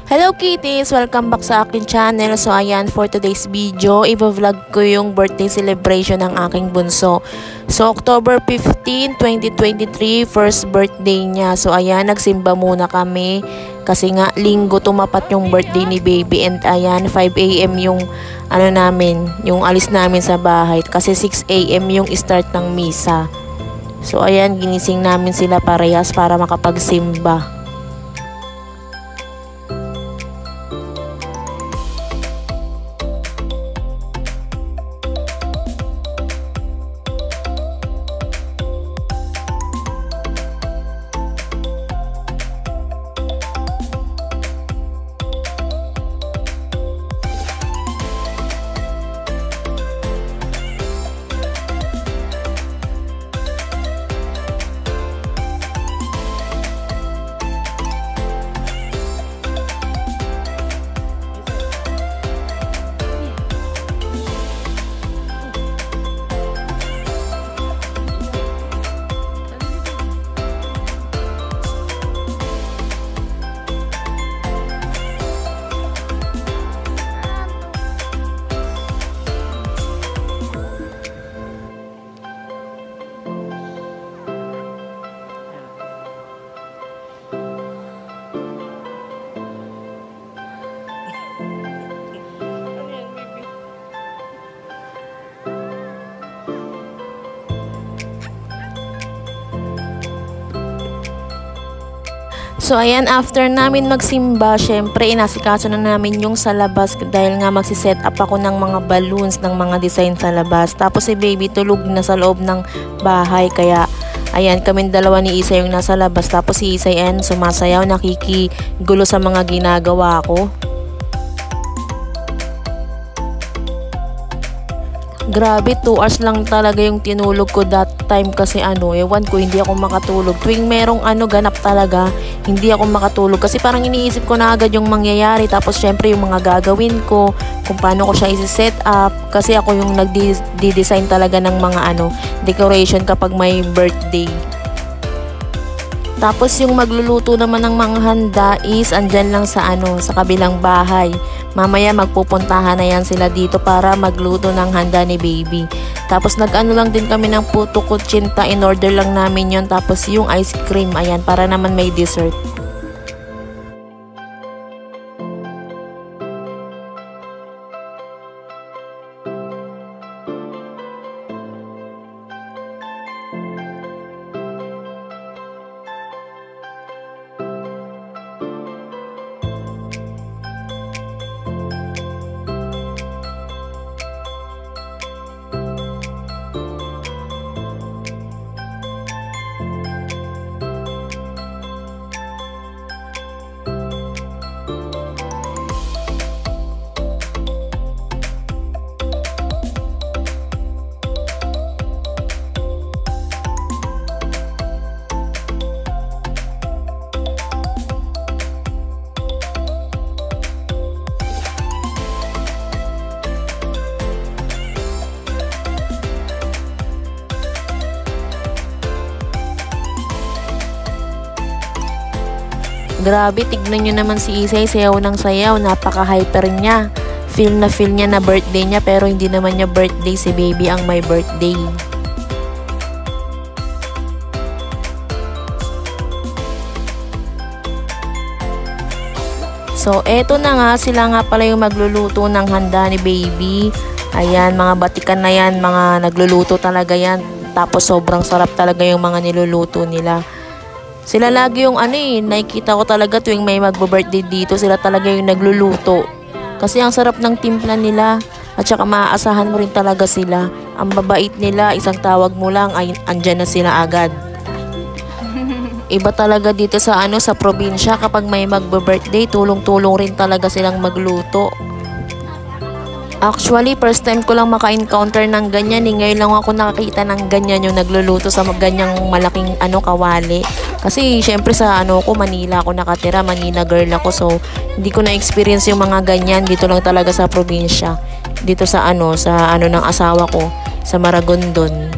Hello Kitties! Welcome back sa akin channel. So ayan, for today's video, i-vlog ko yung birthday celebration ng aking bunso. So October 15, 2023, first birthday niya. So ayan, nagsimba muna kami kasi nga linggo tumapat yung birthday ni baby. And ayan, 5 AM yung yung alis namin sa bahay kasi 6 AM yung start ng misa. So ayan, ginising namin sila parehas para makapagsimba. So ayan, after namin magsimba, syempre inasikaso na namin yung sa labas dahil nga magsiset up ako ng mga balloons, ng mga design sa labas. Tapos si baby tulog na sa loob ng bahay, kaya ayan, kaming dalawa ni Isay yung nasa labas. Tapos si Isay ayan, sumasayaw, nakikigulo sa mga ginagawa ko. Grabe, 2 hours lang talaga yung tinulog ko that time kasi ewan ko, hindi ako makatulog. Tuwing merong ganap talaga, hindi ako makatulog kasi parang iniisip ko na agad yung mangyayari. Tapos syempre yung mga gagawin ko, kung paano ko siya isi-set up, kasi ako yung nagdi-design talaga ng mga decoration kapag may birthday. Tapos yung magluluto naman ng mga handa is andyan lang sa sa kabilang bahay. Mamaya magpupuntahan na yan sila dito para magluto ng handa ni baby. Tapos lang din kami ng puto kutsinta, in order lang namin yon. Tapos yung ice cream, ayan, para naman may dessert. Grabe, tignan nyo naman si Isay, sayaw ng sayaw, napaka-hyper niya. Feel niya na birthday niya, pero hindi naman niya birthday, si baby ang may birthday. So, eto na nga, sila nga pala yung magluluto ng handa ni baby. Ayan, mga batikan na yan, mga nagluluto talaga yan. Tapos sobrang sarap talaga yung mga niluluto nila. Sila lagi yung nakikita ko talaga tuwing may magbo-birthday dito, sila talaga yung nagluluto. Kasi ang sarap ng timpla nila at saka maaasahan mo rin talaga sila. Ang babait nila, isang tawag mo lang ay andyan na sila agad. Iba talaga dito sa sa probinsya, kapag may magbo-birthday, tulong-tulong rin talaga silang magluto. Actually, first time ko lang maka-encounter ng ganyan. Ngayon lang ako nakakita ng ganyan, yung nagluluto sa ganyang malaking kawali. Kasi syempre sa ko, Manila ako nakatira, Manila girl ako. So, hindi ko na-experience yung mga ganyan dito lang talaga sa probinsya. Dito sa ng asawa ko, sa Maragondon.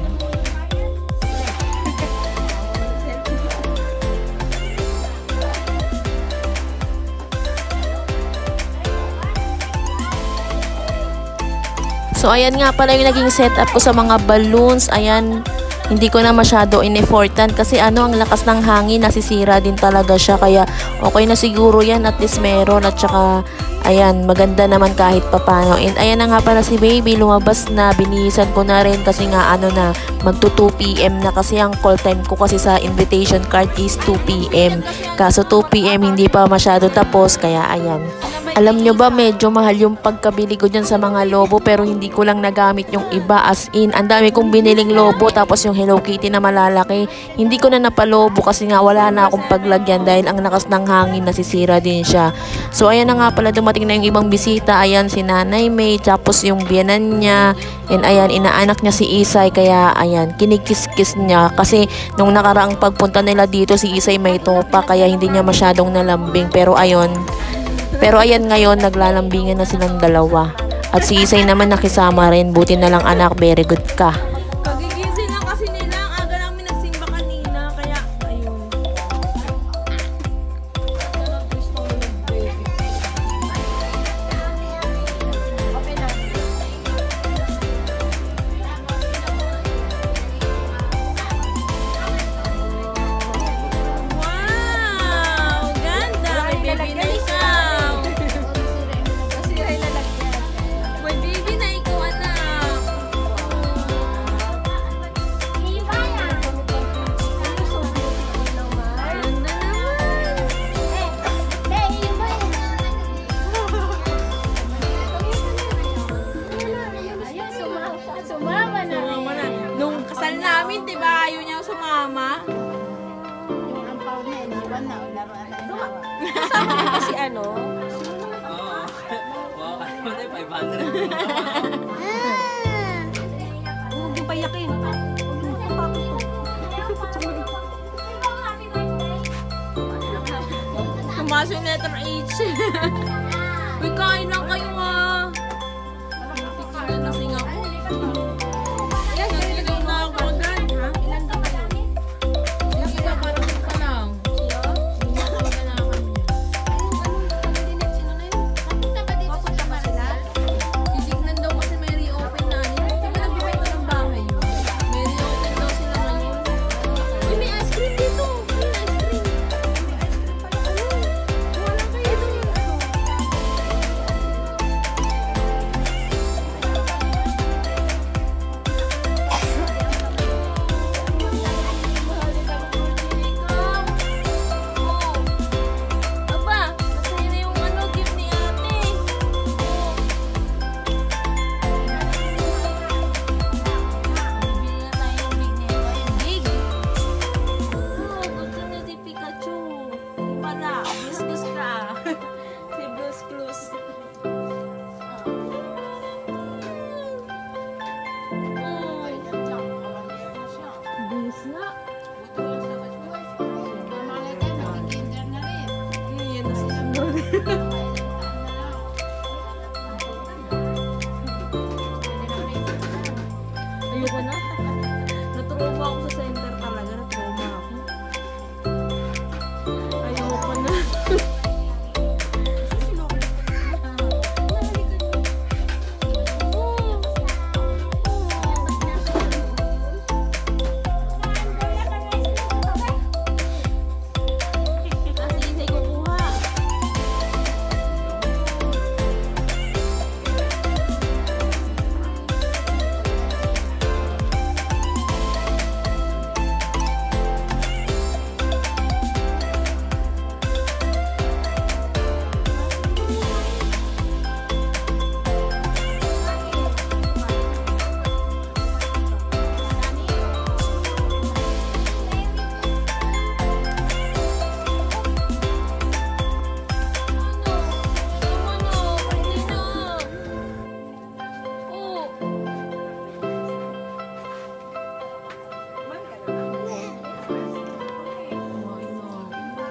So, ayan nga pala yung naging setup ko sa mga balloons. Ayan, hindi ko na masyado in-effortan kasi ang lakas ng hangin, nasisira din talaga siya. Kaya, okay na siguro yan, at least meron. At saka, ayan, maganda naman kahit papano. And ayan na nga pala si baby, lumabas na, binihisan ko na rin kasi nga na, magto 2 PM na kasi ang call time ko kasi sa invitation card is 2 PM. Kaso 2 PM hindi pa masyado tapos, kaya ayan. Alam nyo ba, medyo mahal yung pagkabili ko dyan sa mga lobo, pero hindi ko lang nagamit yung iba, as in, ang dami kong biniling lobo, tapos yung Hello Kitty na malalaki, hindi ko na napalobo kasi nga wala na akong paglagyan dahil ang lakas ng hangin, nasisira din siya. So ayan na nga pala, dumating na yung ibang bisita. Ayan si Nanay May, tapos yung biyanan niya, and ayan, inaanak niya si Isay, kaya ayan, kinikis-kis niya kasi nung nakaraang pagpunta nila dito, si Isay may topa, kaya hindi niya masyadong nalambing, pero ayan ngayon, naglalambingan na silang dalawa. At si Isay naman nakisama rin, buti na lang anak, very good ka. Kagigising lang kasi nila, ang aga namin nagsimba kanina, kaya ayun. Wow! Ganda! May baby na ikaw! May baby na ikaw, anak! Ganda naman! Sumama na. Sumama na. Nung kasal namin, diba, ayaw niya sumama? Yung ampaw na, iniwan na. Laruan na inawa. Kasama niya ba si ano? Oo. Wow, ano na yung 500. Huwag yung payakin. Tumaso yung letter H. Uy, kain lang kayo ah. Lasing ako. Nagiging na ako agad, ha? Ilan ka ba lang? Yung iba parang pa lang. Lumatawagan na kami. Papunta ba sila? Titignan daw kasi may reopen na. Hindi ba nagbibenta ng bahay yun? May reopen daw sila ngayon. Uy, may ice cream dito. May ice cream. Wala kayo doon. Aba, nasa'yo na yung gift ni ate. Bibili na tayo ng big nito. Yung big. Gusto niya si Pikachu. Wala, blues ka. Si Blues Clues. Blues nga. Malay ka, nag-kinder na rin. Yan na si Ayoko na. Natrauma ako sa center talaga. Natrauma ako. Ayoko na. Kasi hindi ko kuha.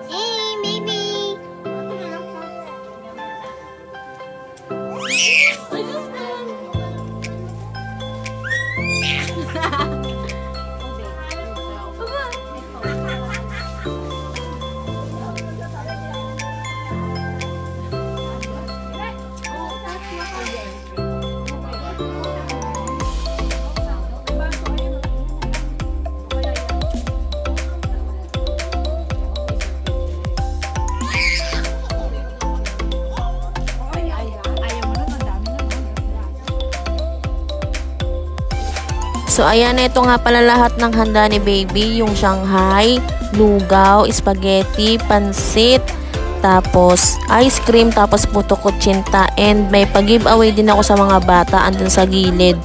Hey, baby! So ayan, ito nga pala lahat ng handa ni baby. Yung Shanghai, lugaw, spaghetti, pansit, tapos ice cream, tapos puto kutsinta. And may pag-giveaway din ako sa mga bata andun sa gilid.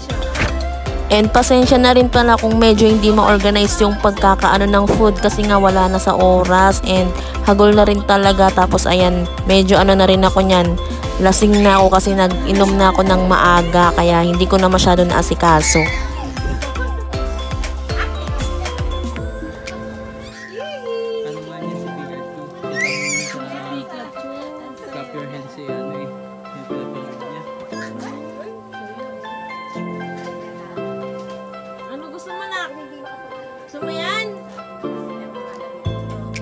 And pasensya na rin pala kung medyo hindi ma-organize yung pagkakaano ng food kasi nga wala na sa oras and hagol na rin talaga. Tapos ayan, medyo ano na rin ako nyan. Lasing na ako kasi nag-inom na ako ng maaga kaya hindi ko na masyado naasikaso. Ano ba niya si Pikachu? Clap your hands si ano eh. Yung pinapanood niya. Ano gusto mo na? Gusto mo yan?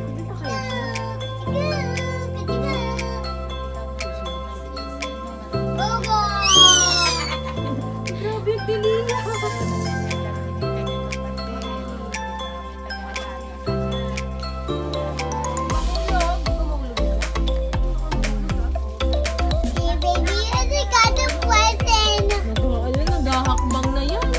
Hindi pa kaya siya. Grabe, dili niya. Ayun, naghahakbang na yan.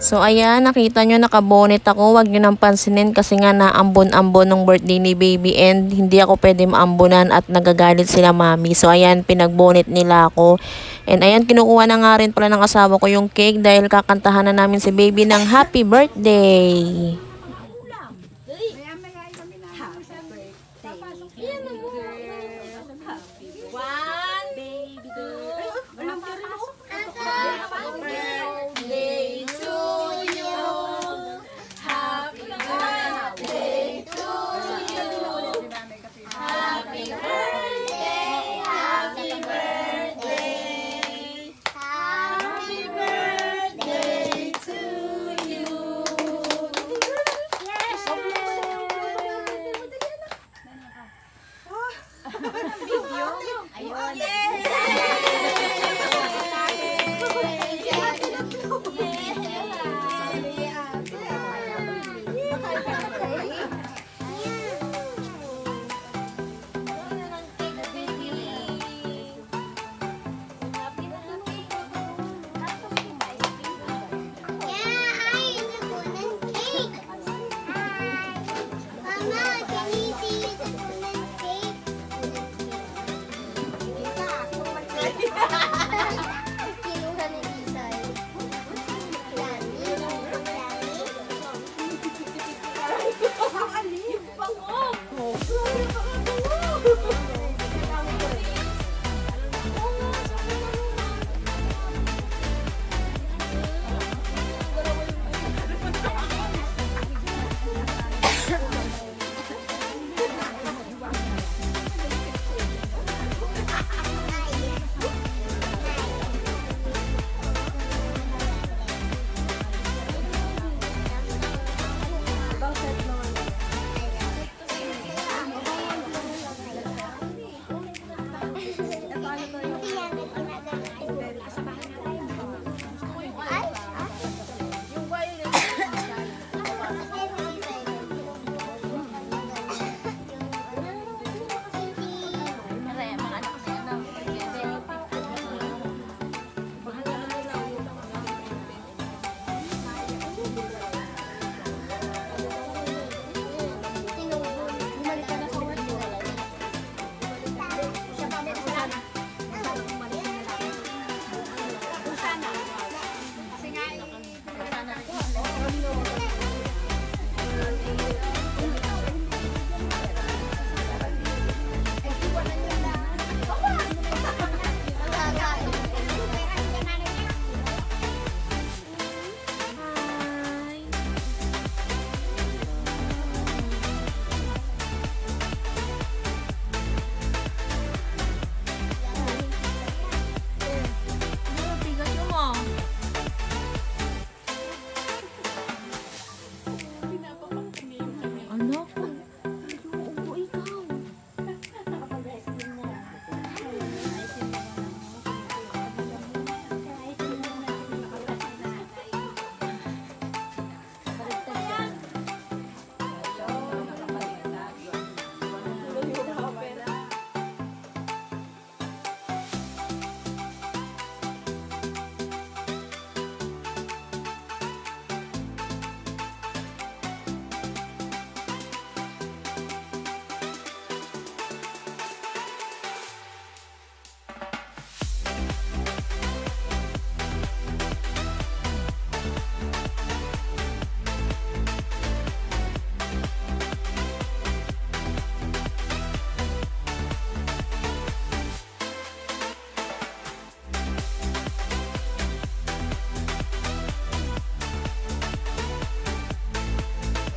So ayan, nakita nyo nakabonet ako. Huwag nyo nang pansinin kasi nga naambon-ambon ng birthday ni baby and hindi ako pwede maambunan at nagagalit sila mami. So ayan, pinagbonet nila ako. And ayan, kinukuha na nga rin pala ng asawa ko yung cake dahil kakantahan na namin si baby ng happy birthday.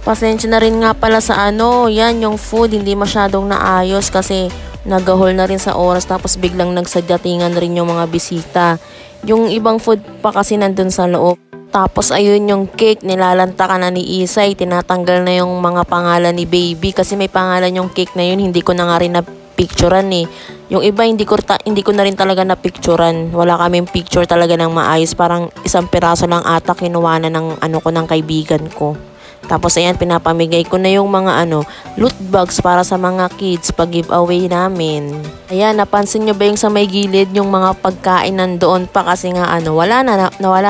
Pasensya na rin nga pala sa yan yung food hindi masyadong naayos kasi nagahol na rin sa oras tapos biglang nagsadatingan rin yung mga bisita. Yung ibang food pa kasi nandun sa loob. Tapos ayun yung cake, nilalantakan na ni Isay, tinatanggal na yung mga pangalan ni baby kasi may pangalan yung cake na yun, hindi ko na nga rin na-picturean eh. Yung iba hindi ko na rin talaga na-picturean. Wala kaming picture talaga ng maayos, parang isang piraso lang ata kinuha na ng ng kaibigan ko. Tapos ayan, pinapamigay ko na yung mga loot bags para sa mga kids pag giveaway namin. Ayan, napansin nyo ba yung sa may gilid yung mga pagkain nandoon pa kasi nga nawala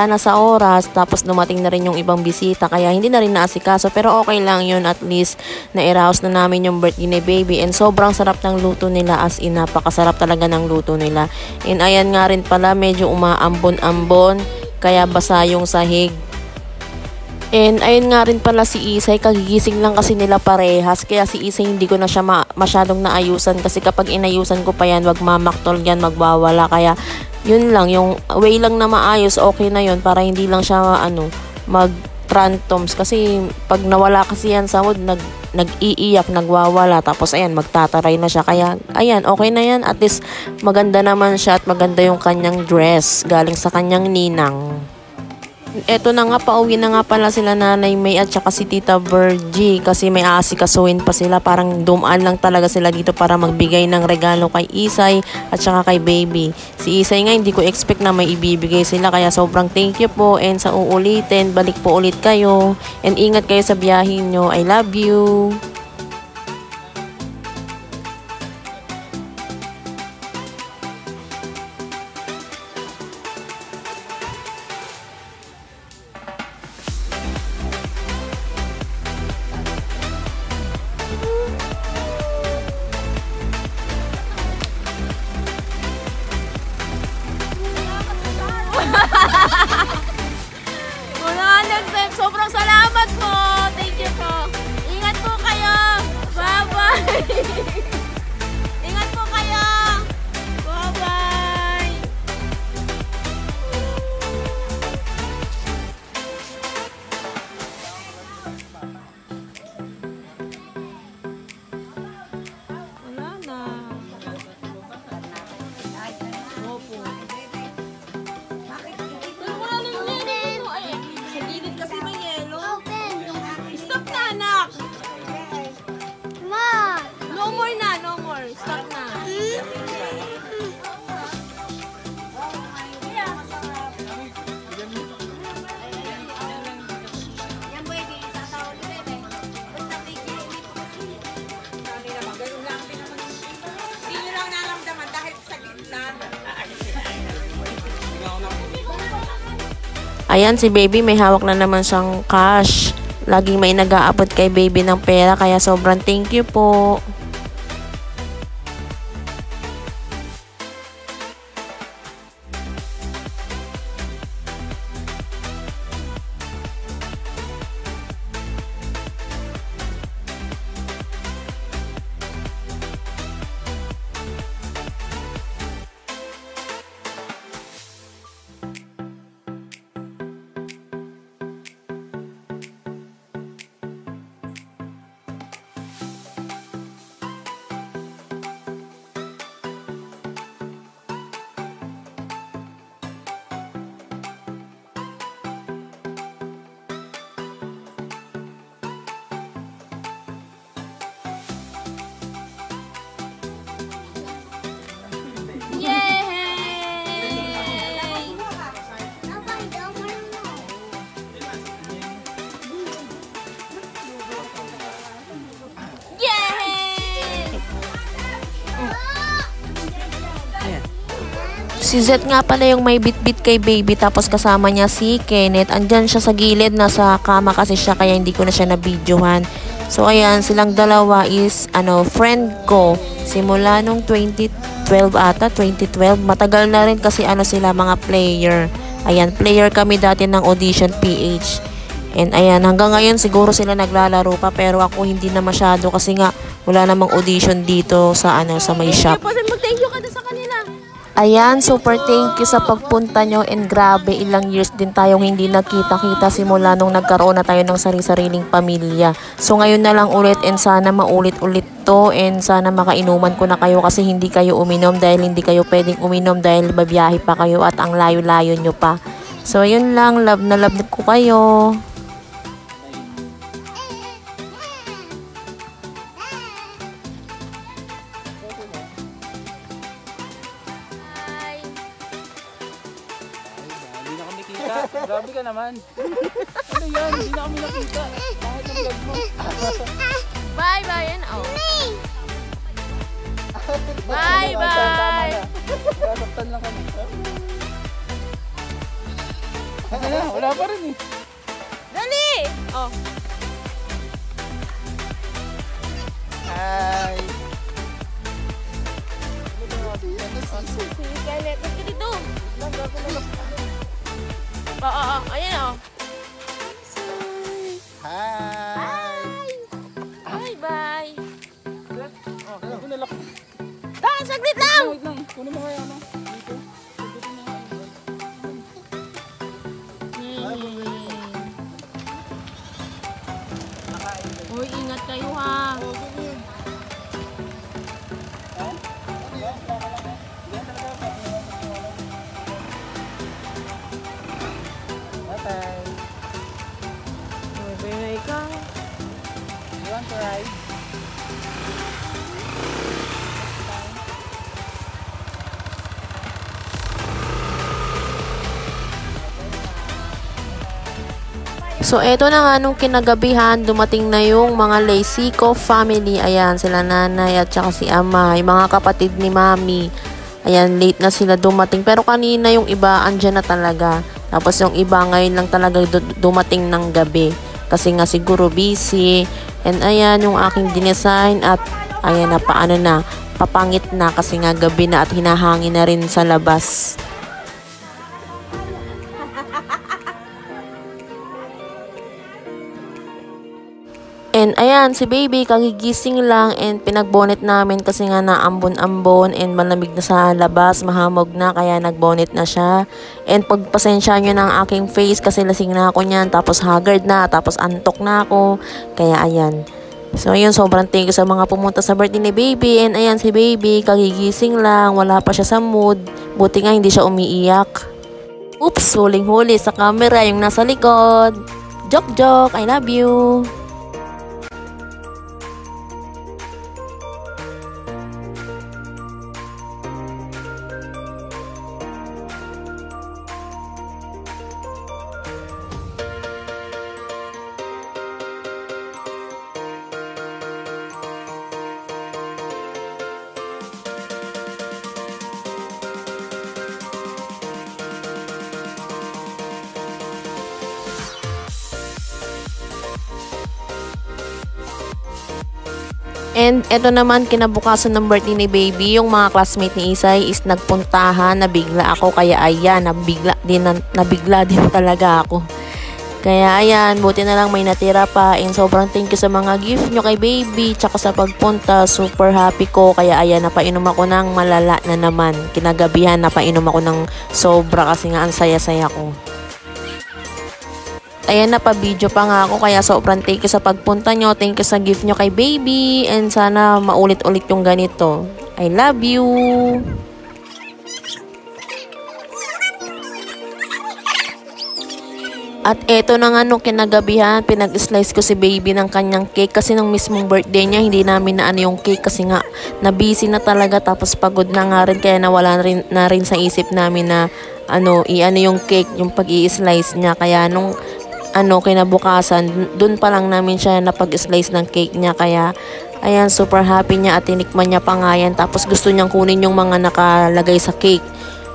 na sa oras tapos dumating na rin yung ibang bisita kaya hindi na rin naasikaso pero okay lang yun, at least na-arouse na namin yung birthday ni baby and sobrang sarap ng luto nila, as in napakasarap talaga ng luto nila. And ayan nga rin pala, medyo umaambon-ambon kaya basa yung sahig. And ayun nga rin pala si Isay, kagigising lang kasi nila parehas. Kaya si Isay hindi ko na siya masyadong naayusan kasi kapag inayusan ko pa yan, wag mamaktol yan, magbawala. Kaya yun lang, yung way lang na maayos, okay na yun para hindi lang siya mag-trantoms. Kasi pag nawala kasi yan sa mood, nag-iiyak, nagwawala. Tapos ayan, magtataray na siya. Kaya ayan, okay na yan. At least maganda naman siya at maganda yung kanyang dress galing sa kanyang ninang. Eto na nga, pauwi na nga pala sila Nanay May at saka si Tita Virgie kasi may aasikasuhin pa sila. Parang dumaan lang talaga sila dito para magbigay ng regalo kay Isay at saka kay baby. Si Isay nga hindi ko expect na may ibibigay sila kaya sobrang thank you po, and sa uulitin, balik po ulit kayo and ingat kayo sa biyahin nyo. I love you! Sobrang salamat po. Thank you po. Ingat po kayo. Bye-bye. Ingat po kayo. Bye-bye. Wala na. Opo. Stop na, anak! No more na, no more. Stop na. Ayan, si baby may hawak na naman siyang cash. Laging may nag-aabot kay baby ng pera kaya sobrang thank you po. Si Zed nga pala yung may bit-bit kay baby tapos kasama niya si Kenneth. Andyan siya sa gilid, nasa kama kasi siya kaya hindi ko na siya na-videohan. So ayan, silang dalawa is friend ko simula nung 2012 ata, 2012. Matagal na rin kasi sila mga player. Ayan, player kami dati ng Audition PH. And ayan, hanggang ngayon siguro sila naglalaro pa pero ako hindi na masyado kasi nga wala namang audition dito sa sa may shop. Thank you ka na sa kanila. Ayan, super thank you sa pagpunta nyo and grabe ilang years din tayong hindi nagkita-kita simula nung nagkaroon na tayo ng sari-sariling pamilya. So ngayon na lang ulit and sana maulit-ulit to and sana makainuman ko na kayo kasi hindi kayo uminom dahil hindi kayo pwedeng uminom dahil babiyahe pa kayo at ang layo-layo nyo pa. So yun lang, love na love ko kayo. Hindi na kami kita. Grabe ka naman. Ano yan? Hindi na kami nakita. Bakit ang vlog mo? Bye, bye, and oh. Bye, bye. Sasaktan lang kami. Ano na? Wala pa rin eh. Dali! Oh. Hi! Sige, Scarlett. Ba't ka dito? Oo, ayan oh. Hi! Bye, bye. Oh, ako nalak. Dan, saglit lang! Wait lang. Kunin mo kaya ano? Dito. Pagdating na nga yun. Uy, ingat kayo ha. Bye-bye! Bye, na ikaw. You want to ride? So, eto na nga nung kinagabihan, dumating na yung mga Leysico family. Ayan, sila nanay at saka si ama, yung mga kapatid ni mami. Ayan, late na sila dumating. Pero kanina yung iba, andyan na talaga. Tapos yung iba, ngayon lang talaga dumating ng gabi. Kasi nga siguro busy. And ayan, yung aking dinesign at ayan na, paano na, papangit na kasi nga gabi na at hinahangin na rin sa labas. And ayan, si baby kagigising lang and pinagbonet namin kasi nga naambon-ambon and malamig na sa labas, mahamog na kaya nagbonet na siya. And pagpasensya nyo ng aking face kasi lasing na ako niyan, tapos haggard na, tapos antok na ako. Kaya ayan. So ayun, sobrang thank you sa mga pumunta sa birthday ni baby. And ayan, si baby kagigising lang, wala pa siya sa mood. Buti nga hindi siya umiiyak. Oops, huling-huli sa camera yung nasa likod. Joke, I love you. And eto naman, kinabukasan ng birthday ni baby, yung mga classmate ni Isay is nagpuntahan, nabigla ako, kaya ayan, nabigla din talaga ako. Kaya ayan, buti na lang may natira pa, and sobrang thank you sa mga gift nyo kay baby, tsaka sa pagpunta, super happy ko, kaya ayan, napainom ako ng malala na naman. Kinagabihan, napainom ako ng sobra kasi nga ang saya-saya ko. Ayan, napa-video pa nga ako kaya sobrang thank you sa pagpunta nyo. Thank you sa gift nyo kay baby. And sana maulit-ulit yung ganito. I love you! At eto na nga nung kinagabihan, pinag-slice ko si baby ng kanyang cake kasi nung mismong birthday niya, hindi namin na ano yung cake kasi nga na-busy na talaga tapos pagod na nga rin kaya nawala na rin sa isip namin na i-ano yung cake, yung pag-i-slice niya. Kaya nung kinabukasan, dun pa lang namin siya napag-slice ng cake niya. Kaya, ayan, super happy niya at tinikman niya pa nga yan. Tapos gusto niyang kunin yung mga nakalagay sa cake.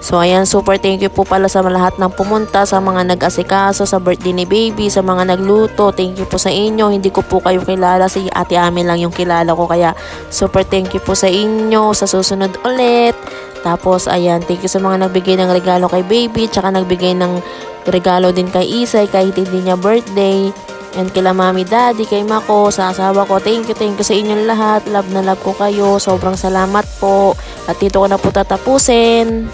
So, ayan, super thank you po pala sa lahat ng pumunta, sa mga nag-asikaso, sa birthday ni baby, sa mga nagluto. Thank you po sa inyo. Hindi ko po kayo kilala. Si Ate Ami lang yung kilala ko. Kaya, super thank you po sa inyo. Sa susunod ulit. Tapos, ayan, thank you sa mga nagbigay ng regalo kay baby. Tsaka nagbigay ng regalo din kay Isay kahit hindi niya birthday. And kila mami, daddy, kay Mako, sa asawa ko, thank you sa inyong lahat. Love na love ko kayo. Sobrang salamat po. At dito ko na po tatapusin.